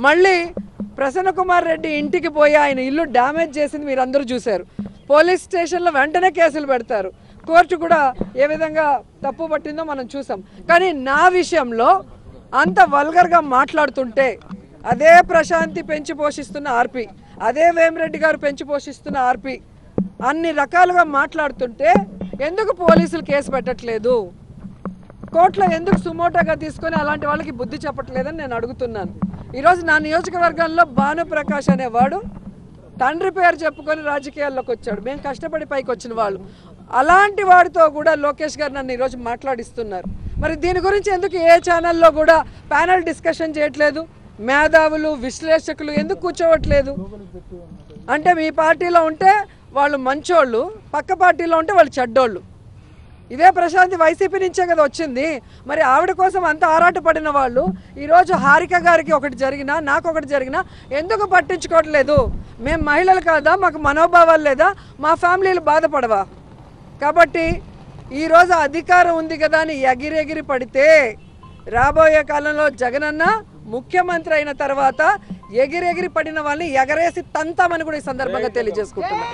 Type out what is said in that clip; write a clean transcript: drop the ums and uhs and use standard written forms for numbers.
మళ్ళీ ప్రసన్న కుమార్ రెడ్డి ఇంటికి పోయి ఆయన ఇల్లు డ్యామేజ్ చేసింది మీరు అందరూ చూశారు. పోలీస్ స్టేషన్లో వెంటనే కేసులు పెడతారు. కోర్టు కూడా ఏ విధంగా తప్పు పట్టిందో మనం చూసాం. కానీ నా విషయంలో అంత వల్గర్గా మాట్లాడుతుంటే అదే ప్రశాంతి పెంచి పోషిస్తున్న ఆర్పి, అదే వేమిరెడ్డి గారు పెంచి పోషిస్తున్న ఆర్పి అన్ని రకాలుగా మాట్లాడుతుంటే ఎందుకు పోలీసులు కేసు పెట్టట్లేదు, కోర్టులో ఎందుకు సుమోటోగా తీసుకొని అలాంటి వాళ్ళకి బుద్ధి చెప్పట్లేదని నేను అడుగుతున్నాను. ఈరోజు నా నియోజకవర్గంలో భానుప్రకాష్ అనేవాడు తండ్రి పేరు చెప్పుకొని రాజకీయాల్లోకి వచ్చాడు. మేము కష్టపడి పైకి వచ్చిన వాళ్ళు. అలాంటి వాడితో కూడా లోకేష్ గారు నన్ను ఈరోజు మాట్లాడిస్తున్నారు. మరి దీని గురించి ఎందుకు ఏ ఛానల్లో కూడా ప్యానల్ డిస్కషన్ చేయట్లేదు? మేధావులు విశ్లేషకులు ఎందుకు కూర్చోవట్లేదు? అంటే మీ పార్టీలో ఉంటే వాళ్ళు మంచోళ్ళు, పక్క పార్టీలో ఉంటే వాళ్ళు చెడ్డోళ్ళు. ఇదే ప్రశాంతి వైసీపీ నుంచే కదా వచ్చింది. మరి ఆవిడ కోసం అంత ఆరాటపడిన వాళ్ళు ఈరోజు హారిక గారికి ఒకటి జరిగినా నాకు ఒకటి జరిగినా ఎందుకు పట్టించుకోవట్లేదు? మేము మహిళలు కాదా? మాకు మనోభావాలు లేదా? మా ఫ్యామిలీలు బాధపడవా? కాబట్టి ఈరోజు అధికారం ఉంది కదా అని ఎగిరెగిరి పడితే రాబోయే కాలంలో జగనన్న ముఖ్యమంత్రి అయిన తర్వాత ఎగిరెగిరి పడిన వాళ్ళని ఎగరేసి తంతామని కూడా ఈ సందర్భంగా తెలియజేసుకుంటున్నాను.